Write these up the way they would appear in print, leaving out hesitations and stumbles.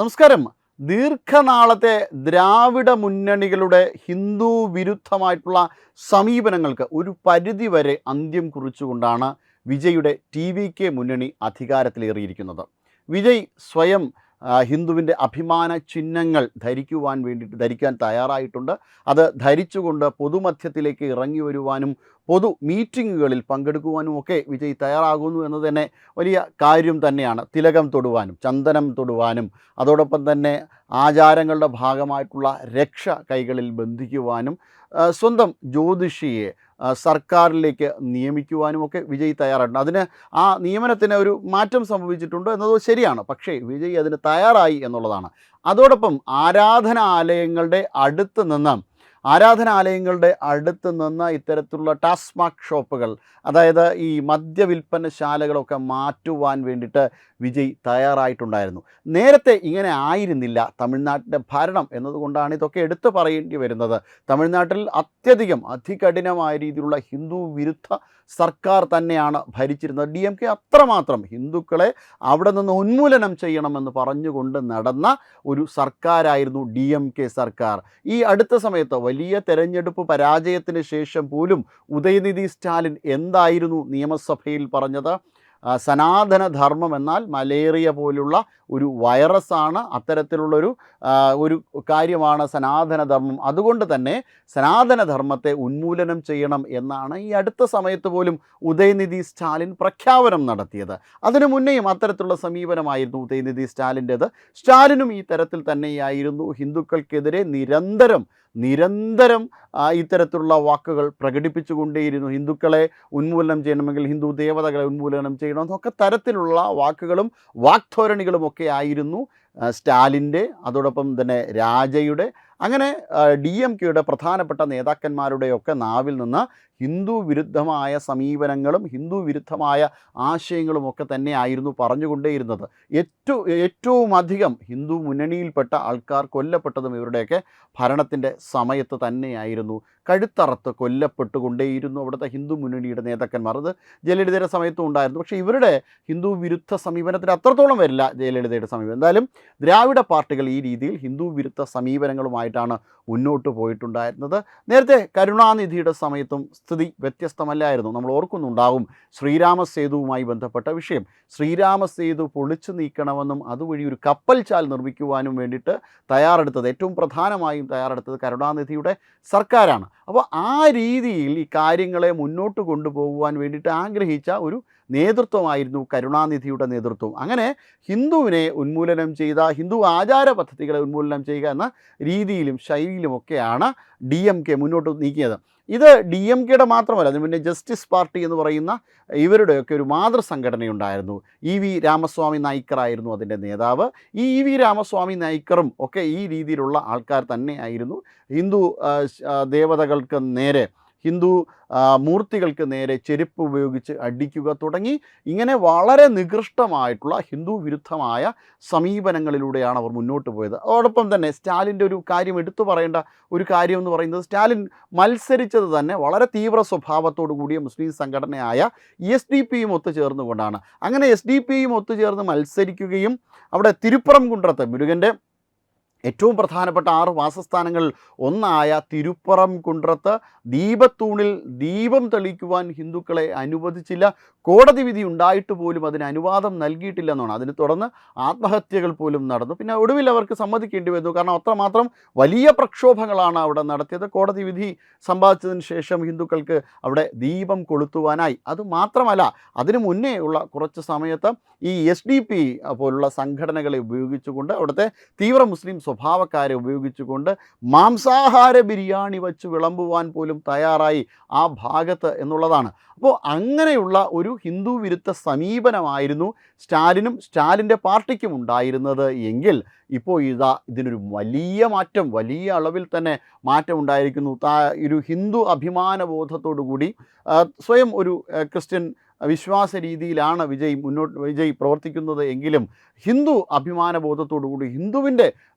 നമസ്കാരം. ദീർഘനാളത്തെ ദ്രാവിഡ മുന്നണികളുടെ ഹിന്ദു വിരുദ്ധമായിട്ടുള്ള സമീപനങ്ങൾക്ക് ഒരു പരിധിവരെ അന്ത്യം കുറിച്ചുകൊണ്ടാണ് വിജയുടെ ടി.വി.കെ മുന്നണി അധികാരത്തിലേറിയിരിക്കുന്നത്. വിജയ് സ്വയം ഹിന്ദുവിൻ്റെ അഭിമാന ചിഹ്നങ്ങൾ ധരിക്കാൻ തയ്യാറായിട്ടുണ്ട്. അത് ധരിച്ചുകൊണ്ട് പൊതുമധ്യത്തിലേക്ക് ഇറങ്ങി വരുവാനും പൊതു മീറ്റിങ്ങുകളിൽ പങ്കെടുക്കുവാനും ഒക്കെ വിജയ് തയ്യാറാകുന്നു എന്ന് തന്നെ വലിയ കാര്യം തന്നെയാണ്. തിലകം തൊടുവാനും ചന്ദനം തൊടുവാനും അതോടൊപ്പം തന്നെ ആചാരങ്ങളുടെ ഭാഗമായിട്ടുള്ള രക്ഷ കൈകളിൽ ബന്ധിക്കുവാനും സ്വന്തം ജ്യോതിഷിയെ സർക്കാരിലേക്ക് നിയമിക്കുവാനുമൊക്കെ വിജയ് തയ്യാറായിട്ടുണ്ട്. അതിന് ആ നിയമനത്തിന് ഒരു മാറ്റം സംഭവിച്ചിട്ടുണ്ട് എന്നത് ശരിയാണ്. പക്ഷേ വിജയ് അതിന് തയ്യാറായി എന്നുള്ളതാണ്. അതോടൊപ്പം ആരാധനാലയങ്ങളുടെ അടുത്ത് നിന്ന് ഇത്തരത്തിലുള്ള ടാസ്മാക് ഷോപ്പുകൾ, അതായത് ഈ മദ്യവിൽപ്പനശാലകളൊക്കെ മാറ്റുവാൻ വേണ്ടിയിട്ട് വിജയ് തയ്യാറായിട്ടുണ്ടായിരുന്നു. നേരത്തെ ഇങ്ങനെ ആയിരുന്നില്ല തമിഴ്നാട്ടിൻ്റെ ഭരണം എന്നതുകൊണ്ടാണ് ഇതൊക്കെ എടുത്തു പറയേണ്ടി വരുന്നത്. തമിഴ്നാട്ടിൽ അതികഠിനമായ രീതിയിലുള്ള ഹിന്ദു വിരുദ്ധ സർക്കാർ തന്നെയാണ് ഭരിച്ചിരുന്നത്. DMK അത്രമാത്രം ഹിന്ദുക്കളെ അവിടെ നിന്ന് ഉന്മൂലനം ചെയ്യണമെന്ന് പറഞ്ഞുകൊണ്ട് നടന്ന ഒരു സർക്കാരായിരുന്നു DMK സർക്കാർ. ഈ അടുത്ത സമയത്ത് വലിയ തെരഞ്ഞെടുപ്പ് പരാജയത്തിന് ശേഷം പോലും ഉദയനിധി സ്റ്റാലിൻ എന്തായിരുന്നു നിയമസഭയിൽ പറഞ്ഞത്? സനാതനധർമ്മം എന്നാൽ മലേറിയ പോലുള്ള ഒരു വൈറസാണ്, അത്തരത്തിലുള്ളൊരു കാര്യമാണ് സനാതനധർമ്മം. അതുകൊണ്ട് തന്നെ സനാതനധർമ്മത്തെ ഉന്മൂലനം ചെയ്യണം എന്നാണ് ഈ അടുത്ത സമയത്ത് പോലും ഉദയനിധി സ്റ്റാലിൻ പ്രഖ്യാപനം നടത്തിയത്. അതിനു മുന്നേയും അത്തരത്തിലുള്ള സമീപനമായിരുന്നു ഉദയനിധി സ്റ്റാലിൻ്റേത്. സ്റ്റാലിനും ഈ തരത്തിൽ തന്നെയായിരുന്നു ഹിന്ദുക്കൾക്കെതിരെ നിരന്തരം ഇത്തരത്തിലുള്ള വാക്കുകൾ പ്രകടിപ്പിച്ചുകൊണ്ടേയിരുന്നു. ഹിന്ദുക്കളെ ഉന്മൂലനം ചെയ്യണമെങ്കിൽ ഹിന്ദു ദേവതകളെ ഉന്മൂലനം ചെയ്യണം എന്നൊക്കെ തരത്തിലുള്ള വാക്കുകളും വാക്ധോരണികളുമൊക്കെ ആയിരുന്നു സ്റ്റാലിൻ്റെ, അതോടൊപ്പം തന്നെ രാജയുടെ, അങ്ങനെ DMKയുടെ പ്രധാനപ്പെട്ട നേതാക്കന്മാരുടെയൊക്കെ നാവിൽ നിന്ന് ഹിന്ദു വിരുദ്ധമായ സമീപനങ്ങളും ഹിന്ദു വിരുദ്ധമായ ആശയങ്ങളുമൊക്കെ തന്നെയായിരുന്നു പറഞ്ഞുകൊണ്ടേയിരുന്നത്. ഏറ്റവും അധികം ഹിന്ദു മുന്നണിയിൽപ്പെട്ട ആൾക്കാർ കൊല്ലപ്പെട്ടതും ഇവരുടെയൊക്കെ ഭരണത്തിൻ്റെ സമയത്ത് തന്നെയായിരുന്നു. കഴുത്തറത്ത് കൊല്ലപ്പെട്ടുകൊണ്ടേയിരുന്നു അവിടുത്തെ ഹിന്ദു മുന്നണിയുടെ നേതാക്കന്മാർ. അത് ജയലളിതയുടെ സമയത്തും ഉണ്ടായിരുന്നു. പക്ഷേ ഇവരുടെ ഹിന്ദു വിരുദ്ധ സമീപനത്തിന് അത്രത്തോളം വരില്ല ജയലളിതയുടെ സമീപനം. എന്തായാലും ദ്രാവിഡ പാർട്ടികൾ ഈ രീതിയിൽ ഹിന്ദു വിരുദ്ധ സമീപനങ്ങളുമായിട്ടാണ് മുന്നോട്ട് പോയിട്ടുണ്ടായിരുന്നത്. നേരത്തെ കരുണാനിധിയുടെ സമയത്തും സ്ഥിതി വ്യത്യസ്തമല്ലായിരുന്നു. നമ്മൾ ഓർക്കുന്നുണ്ടാകും ശ്രീരാമസേതുവുമായി ബന്ധപ്പെട്ട വിഷയം. ശ്രീരാമസേതു പൊളിച്ചു നീക്കണമെന്നും അതുവഴി ഒരു കപ്പൽ ചാൽ നിർമ്മിക്കുവാനും വേണ്ടിയിട്ട് ഏറ്റവും പ്രധാനമായും തയ്യാറെടുത്തത് കരുണാനിധിയുടെ സർക്കാരാണ്. അപ്പോൾ ആ രീതിയിൽ ഈ കാര്യങ്ങളെ മുന്നോട്ട് കൊണ്ടുപോകുവാൻ വേണ്ടിയിട്ട് ആഗ്രഹിച്ച ഒരു നേതൃത്വമായിരുന്നു കരുണാനിധിയുടെ നേതൃത്വം. അങ്ങനെ ഹിന്ദുവിനെ ഉന്മൂലനം ചെയ്ത, ഹിന്ദു ആചാര പദ്ധതികളെ ഉന്മൂലനം ചെയ്യുക എന്ന രീതിയിലും ശൈലിയിലുമൊക്കെയാണ് DMK മുന്നോട്ട് നീക്കിയത്. ഇത് DMKയുടെ മാത്രമല്ല, അതിന് മുന്നേ ജസ്റ്റിസ് പാർട്ടി എന്ന് പറയുന്ന ഇവരുടെയൊക്കെ ഒരു മാതൃസംഘടനയുണ്ടായിരുന്നു. EV രാമസ്വാമി നായ്ക്കറായിരുന്നു അതിൻ്റെ നേതാവ്. ഈ EV രാമസ്വാമി നായ്ക്കറും ഒക്കെ ഈ രീതിയിലുള്ള ആൾക്കാർ തന്നെയായിരുന്നു. ഹിന്ദു ദേവതകൾക്ക് നേരെ, ഹിന്ദു മൂർത്തികൾക്ക് നേരെ ചെരുപ്പ് ഉപയോഗിച്ച് അടിക്കുക തുടങ്ങി ഇങ്ങനെ വളരെ നികൃഷ്ടമായിട്ടുള്ള ഹിന്ദു വിരുദ്ധമായ സമീപനങ്ങളിലൂടെയാണ് അവർ മുന്നോട്ട് പോയത്. അതോടൊപ്പം തന്നെ സ്റ്റാലിൻ്റെ ഒരു കാര്യം എടുത്തു പറയേണ്ട ഒരു കാര്യം എന്ന് പറയുന്നത്, സ്റ്റാലിൻ മത്സരിച്ചത് തന്നെ വളരെ തീവ്ര സ്വഭാവത്തോടു കൂടിയ മുസ്ലിം സംഘടനയായ SDP-യും ഒത്തുചേർന്നുകൊണ്ടാണ്. അങ്ങനെ SDP-യും ഒത്തുചേർന്ന് മത്സരിക്കുകയും അവിടെ തിരുപ്പറംകുன்றത്ത് മുരുകൻ്റെ ഏറ്റവും പ്രധാനപ്പെട്ട 6 വാസസ്ഥാനങ്ങളിൽ ഒന്നായ തിരുപ്പറംകുன்றത്ത് ദീപത്തൂണിൽ ദീപം തെളിക്കുവാൻ ഹിന്ദുക്കളെ അനുവദിച്ചില്ല. കോടതി വിധി ഉണ്ടായിട്ട് പോലും അതിന് അനുവാദം നൽകിയിട്ടില്ലെന്നാണ്. അതിനെ തുടർന്ന് ആത്മഹത്യകൾ പോലും നടന്നു. പിന്നെ ഒടുവിൽ അവർക്ക് സമ്മതിക്കേണ്ടി വന്നു. കാരണം അത്രമാത്രം വലിയ പ്രക്ഷോഭങ്ങളാണ് അവിടെ നടത്തിയത്. കോടതി വിധി സമ്പാദിച്ചതിന് ശേഷം ഹിന്ദുക്കൾക്ക് അവിടെ ദീപം കൊളുത്തുവാനായി. അതുമാത്രമല്ല, അതിനു മുന്നേ ഉള്ള കുറച്ച് സമയത്ത് ഈ SDP പോലുള്ള സംഘടനകളെ ഉപയോഗിച്ചുകൊണ്ട്, അവിടുത്തെ തീവ്ര മുസ്ലിം സ്വഭാവക്കാരെ ഉപയോഗിച്ചുകൊണ്ട് മാംസാഹാര ബിരിയാണി വച്ച് വിളമ്പുവാൻ പോലും തയ്യാറായി ആ ഭാഗത്ത് എന്നുള്ളതാണ്. അപ്പോൾ അങ്ങനെയുള്ള ഒരു ഹിന്ദു വിരുദ്ധ സമീപനമായിരുന്നു സ്റ്റാലിനും സ്റ്റാലിൻ്റെ പാർട്ടിക്കും ഉണ്ടായിരുന്നത് എങ്കിൽ ഇപ്പോൾ ഇതിനൊരു വലിയ മാറ്റം, വലിയ അളവിൽ തന്നെ മാറ്റം ഉണ്ടായിരിക്കുന്നു. ഒരു ഹിന്ദു അഭിമാനബോധത്തോടു കൂടി സ്വയം ഒരു ക്രിസ്ത്യൻ വിശ്വാസ രീതിയിലാണ് വിജയ് പ്രവർത്തിക്കുന്നത് എങ്കിലും ഹിന്ദു അഭിമാനബോധത്തോടുകൂടി ഹിന്ദുവിൻ്റെ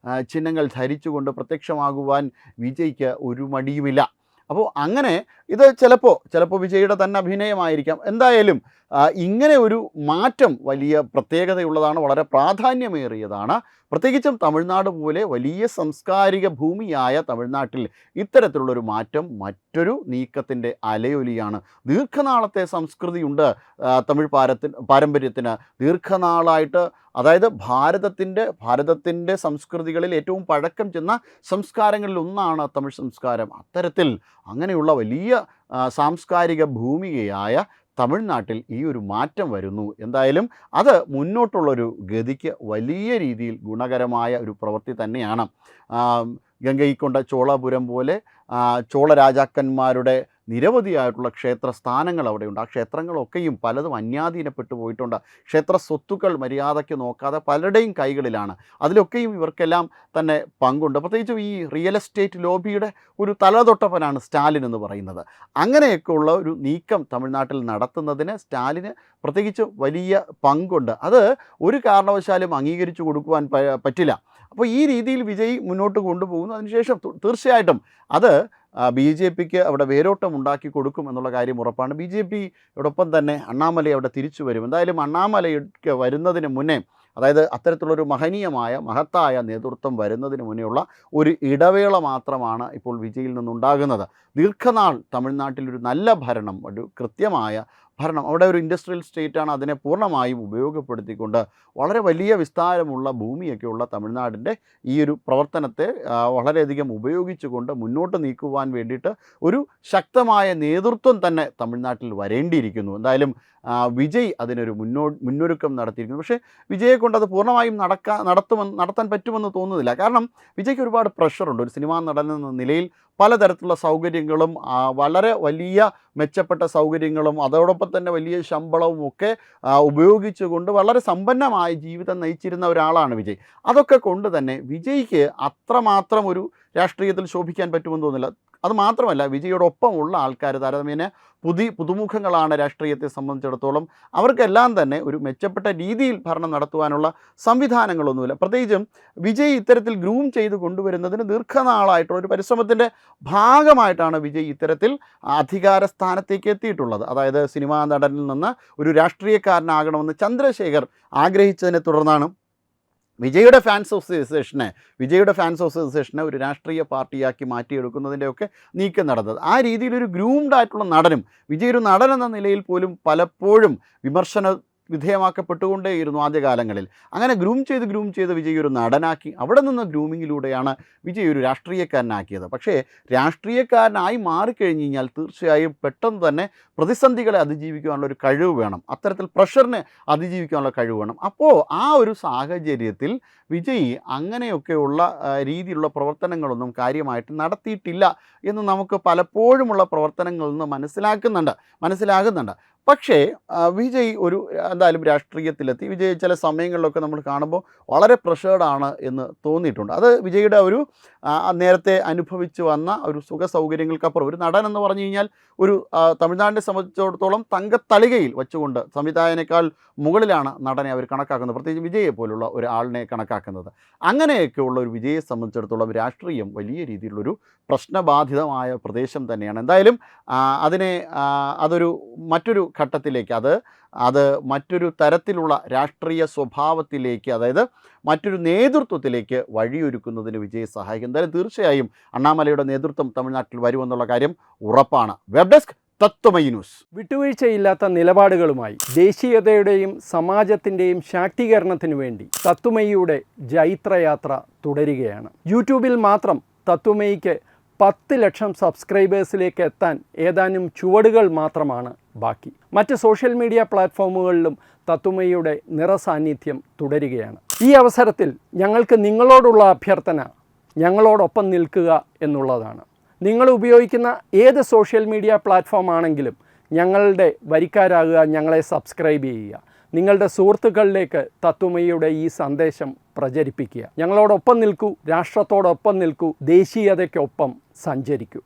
ചിഹ്നങ്ങൾ ധരിച്ചുകൊണ്ട് പ്രത്യക്ഷമാകുവാൻ വിജയ്ക്ക് ഒരു മടിയുമില്ല. അപ്പോൾ അങ്ങനെ ഇത് ചിലപ്പോൾ വിജയുടെ തന്നെ അഭിനയമായിരിക്കാം. എന്തായാലും ഇങ്ങനെ ഒരു മാറ്റം വലിയ പ്രത്യേകതയുള്ളതാണ്, വളരെ പ്രാധാന്യമേറിയതാണ്. പ്രത്യേകിച്ചും തമിഴ്നാട് പോലെ വലിയ സാംസ്കാരിക ഭൂമിയായ തമിഴ്നാട്ടിൽ ഇത്തരത്തിലുള്ളൊരു മാറ്റം മറ്റൊരു നീക്കത്തിൻ്റെ അലയൊലിയാണ്. ദീർഘനാളത്തെ സംസ്കൃതിയുണ്ട് തമിഴ് പാരമ്പര്യത്തിന്. ദീർഘനാളായിട്ട്, അതായത് ഭാരതത്തിൻ്റെ സംസ്കൃതികളിൽ ഏറ്റവും പഴക്കം ചെന്ന സംസ്കാരങ്ങളിൽ ഒന്നാണ് തമിഴ് സംസ്കാരം. അത്തരത്തിൽ അങ്ങനെയുള്ള വലിയ സാംസ്കാരിക ഭൂമികയായ തമിഴ്നാട്ടിൽ ഈ ഒരു മാറ്റം വരുന്നു. എന്തായാലും അത് മുന്നോട്ടുള്ളൊരു ഗതിക്ക് വലിയ രീതിയിൽ ഗുണകരമായ ഒരു പ്രവൃത്തി തന്നെയാണ്. ഗംഗൈക്കൊണ്ട ചോളപുരം പോലെ ചോള രാജാക്കന്മാരുടെ നിരവധിയായിട്ടുള്ള ക്ഷേത്ര സ്ഥാനങ്ങൾ അവിടെയുണ്ട്. ആ ക്ഷേത്രങ്ങളൊക്കെയും പലതും അന്യാധീനപ്പെട്ടു പോയിട്ടുണ്ട്. ക്ഷേത്ര സ്വത്തുക്കൾ മര്യാദയ്ക്ക് നോക്കാതെ പലരുടെയും കൈകളിലാണ്. അതിലൊക്കെയും ഇവർക്കെല്ലാം തന്നെ പങ്കുണ്ട്. പ്രത്യേകിച്ചും ഈ റിയൽ എസ്റ്റേറ്റ് ലോബിയുടെ ഒരു തലതൊട്ടപ്പനാണ് സ്റ്റാലിൻ എന്ന് പറയുന്നത്. അങ്ങനെയൊക്കെയുള്ള ഒരു നീക്കം തമിഴ്നാട്ടിൽ നടത്തുന്നതിന് സ്റ്റാലിന് പ്രത്യേകിച്ച് വലിയ പങ്കുണ്ട്. അത് ഒരു കാരണവശാലും അംഗീകരിച്ചു കൊടുക്കുവാൻ പറ്റില്ല. അപ്പോൾ ഈ രീതിയിൽ വിജയ് മുന്നോട്ട് കൊണ്ടുപോകുന്നു. അതിനുശേഷം തീർച്ചയായിട്ടും അത് BJPക്ക് അവിടെ വേരോട്ടം ഉണ്ടാക്കി കൊടുക്കും എന്നുള്ള കാര്യം ഉറപ്പാണ്. BJPയോടൊപ്പം തന്നെ അണ്ണാമലൈ അവിടെ തിരിച്ചു വരും. എന്തായാലും അണ്ണാമലയ്ക്ക് വരുന്നതിന് മുന്നേ, അതായത് അത്തരത്തിലുള്ളൊരു മഹത്തായ നേതൃത്വം വരുന്നതിന് മുന്നേയുള്ള ഒരു ഇടവേള മാത്രമാണ് ഇപ്പോൾ വിജയിൽ നിന്നുണ്ടാകുന്നത്. ദീർഘനാൾ തമിഴ്നാട്ടിലൊരു നല്ല ഭരണം, ഒരു കൃത്യമായ ഭരണം, അവിടെ ഒരു ഇൻഡസ്ട്രിയൽ സ്റ്റേറ്റാണ്, അതിനെ പൂർണ്ണമായും ഉപയോഗപ്പെടുത്തിക്കൊണ്ട് വളരെ വലിയ വിസ്താരമുള്ള ഭൂമിയൊക്കെയുള്ള തമിഴ്നാടിൻ്റെ ഈ ഒരു പ്രവർത്തനത്തെ വളരെയധികം ഉപയോഗിച്ചുകൊണ്ട് മുന്നോട്ട് നീക്കുവാൻ വേണ്ടിയിട്ട് ഒരു ശക്തമായ നേതൃത്വം തന്നെ തമിഴ്നാട്ടിൽ വരേണ്ടിയിരിക്കുന്നു. എന്തായാലും വിജയ് അതിനൊരു മുന്നൊരുക്കം നടത്തിയിരിക്കുന്നു. പക്ഷേ വിജയെ കൊണ്ട് അത് പൂർണ്ണമായും നടത്താൻ പറ്റുമെന്ന് തോന്നുന്നില്ല. കാരണം വിജയ്ക്ക് ഒരുപാട് പ്രഷറുണ്ട്. ഒരു സിനിമാ നടൻ എന്ന നിലയിൽ പലതരത്തിലുള്ള സൗകര്യങ്ങളും വളരെ വലിയ മെച്ചപ്പെട്ട സൗകര്യങ്ങളും അതോടൊപ്പം തന്നെ വലിയ ശമ്പളവും ഒക്കെ ഉപയോഗിച്ചുകൊണ്ട് വളരെ സമ്പന്നമായ ജീവിതം നയിച്ചിരുന്ന ഒരാളാണ് വിജയ്. അതൊക്കെ കൊണ്ട് തന്നെ വിജയ്ക്ക് അത്രമാത്രം ഒരു രാഷ്ട്രീയത്തിൽ ശോഭിക്കാൻ പറ്റുമെന്ന് തോന്നുന്നില്ല. അതുമാത്രമല്ല, വിജയോടൊപ്പമുള്ള ആൾക്കാർ താരതമ്യേന പുതുമുഖങ്ങളാണ് രാഷ്ട്രീയത്തെ സംബന്ധിച്ചിടത്തോളം. അവർക്കെല്ലാം തന്നെ ഒരു മെച്ചപ്പെട്ട രീതിയിൽ ഭരണം നടത്തുവാനുള്ള സംവിധാനങ്ങളൊന്നുമില്ല. പ്രത്യേകിച്ചും വിജയ് ഇത്തരത്തിൽ ഗ്രൂം ചെയ്ത് കൊണ്ടുവരുന്നതിന് ദീർഘനാളായിട്ടുള്ള ഒരു പരിശ്രമത്തിൻ്റെ ഭാഗമായിട്ടാണ് വിജയ് ഇത്തരത്തിൽ അധികാര സ്ഥാനത്തേക്ക് എത്തിയിട്ടുള്ളത്. അതായത് സിനിമാ നടനിൽ നിന്ന് ഒരു രാഷ്ട്രീയക്കാരനാകണമെന്ന് ചന്ദ്രശേഖർ ആഗ്രഹിച്ചതിനെ തുടർന്നാണ് വിജയുടെ ഫാൻസ് അസോസിയേഷനെ ഒരു രാഷ്ട്രീയ പാർട്ടിയാക്കി മാറ്റിയെടുക്കുന്നതിൻ്റെയൊക്കെ നീക്കം നടന്നത്. ആ രീതിയിലൊരു ഗ്രൂംഡ് ആയിട്ടുള്ള നടനും, വിജയ് ഒരു നടൻ എന്ന നിലയിൽ പോലും പലപ്പോഴും വിമർശന വിധേയമാക്കപ്പെട്ടുകൊണ്ടേയിരുന്നു ആദ്യകാലങ്ങളിൽ. അങ്ങനെ ഗ്രൂം ചെയ്ത് വിജയ് ഒരു നടനാക്കി. അവിടെ നിന്ന് ഗ്രൂമിങ്ങിലൂടെയാണ് വിജയ് ഒരു രാഷ്ട്രീയക്കാരനാക്കിയത്. പക്ഷേ രാഷ്ട്രീയക്കാരനായി മാറിക്കഴിഞ്ഞ് കഴിഞ്ഞാൽ തീർച്ചയായും പെട്ടെന്ന് തന്നെ പ്രതിസന്ധികളെ അതിജീവിക്കാനുള്ള ഒരു കഴിവ് വേണം. അത്തരത്തിൽ പ്രഷറിനെ അതിജീവിക്കാനുള്ള കഴിവ് വേണം. അപ്പോൾ ആ ഒരു സാഹചര്യത്തിൽ വിജയ് അങ്ങനെയൊക്കെയുള്ള രീതിയിലുള്ള പ്രവർത്തനങ്ങളൊന്നും കാര്യമായിട്ട് നടത്തിയിട്ടില്ല എന്ന് നമുക്ക് പലപ്പോഴുമുള്ള പ്രവർത്തനങ്ങളിൽ നിന്ന് മനസ്സിലാകുന്നുണ്ട്. പക്ഷേ വിജയ് എന്തായാലും രാഷ്ട്രീയത്തിലെത്തി. വിജയ് ചില സമയങ്ങളിലൊക്കെ നമ്മൾ കാണുമ്പോൾ വളരെ പ്രഷേർഡാണ് എന്ന് തോന്നിയിട്ടുണ്ട്. അത് വിജയുടെ ഒരു നേരത്തെ അനുഭവിച്ച് വന്ന ഒരു സുഖ സൗകര്യങ്ങൾക്കപ്പുറം, ഒരു നടൻ എന്ന് പറഞ്ഞു കഴിഞ്ഞാൽ ഒരു തമിഴ്നാടിനെ സംബന്ധിച്ചിടത്തോളം തങ്കത്തളികയിൽ വെച്ചുകൊണ്ട് സംവിധായകനേക്കാൾ മുകളിലാണ് നടനെ അവർ കണക്കാക്കുന്നത്, പ്രത്യേകിച്ച് വിജയെ പോലുള്ള ഒരാളിനെ കണക്കാക്കുന്നത്. അങ്ങനെയൊക്കെയുള്ള ഒരു വിജയെ സംബന്ധിച്ചിടത്തോളം രാഷ്ട്രീയം വലിയ രീതിയിലുള്ളൊരു പ്രശ്നബാധിതമായ പ്രദേശം തന്നെയാണ്. എന്തായാലും അതൊരു മറ്റൊരു ഘട്ടത്തിലേക്ക്, അത് മറ്റൊരു തരത്തിലുള്ള രാഷ്ട്രീയ സ്വഭാവത്തിലേക്ക്, അതായത് മറ്റൊരു നേതൃത്വത്തിലേക്ക് വഴിയൊരുക്കുന്നതിന് വിജയെ സഹായിക്കും. എന്തായാലും തീർച്ചയായും അണ്ണാമലയുടെ നേതൃത്വം തമിഴ്നാട്ടിൽ വരുമെന്നുള്ള കാര്യം ഉറപ്പാണ്. Web desk Tatwamayi news. വിട്ടുവീഴ്ചയില്ലാത്ത നിലപാടുകളുമായി ദേശീയതയുടെയും സമാജത്തിൻ്റെയും ശാക്തീകരണത്തിനു വേണ്ടി തത്വമയിയുടെ ജൈത്രയാത്ര തുടരുകയാണ്. യൂട്യൂബിൽ മാത്രം തത്വമയിക്ക് 10 ലക്ഷം സബ്സ്ക്രൈബേഴ്സിലേക്ക് എത്താൻ ഏതാനും ചുവടുകൾ മാത്രമാണ് ബാക്കി. മറ്റ് സോഷ്യൽ മീഡിയ പ്ലാറ്റ്ഫോമുകളിലും തത്വമയിയുടെ നിറസാന്നിധ്യം തുടരുകയാണ്. ഈ അവസരത്തിൽ ഞങ്ങൾക്ക് നിങ്ങളോടുള്ള അഭ്യർത്ഥന ഞങ്ങളോടൊപ്പം നിൽക്കുക എന്നുള്ളതാണ്. നിങ്ങൾ ഉപയോഗിക്കുന്ന ഏത് സോഷ്യൽ മീഡിയ പ്ലാറ്റ്ഫോം ആണെങ്കിലും ഞങ്ങളുടെ വരിക്കാരാകുക, ഞങ്ങളെ സബ്സ്ക്രൈബ് ചെയ്യുക. നിങ്ങളുടെ സുഹൃത്തുക്കളിലേക്ക് തത്വമയിയുടെ ഈ സന്ദേശം പ്രചരിപ്പിക്കുക. ഞങ്ങളോടൊപ്പം നിൽക്കൂ, രാഷ്ട്രത്തോടൊപ്പം നിൽക്കൂ, ദേശീയതയ്ക്കൊപ്പം സഞ്ചരിക്കൂ.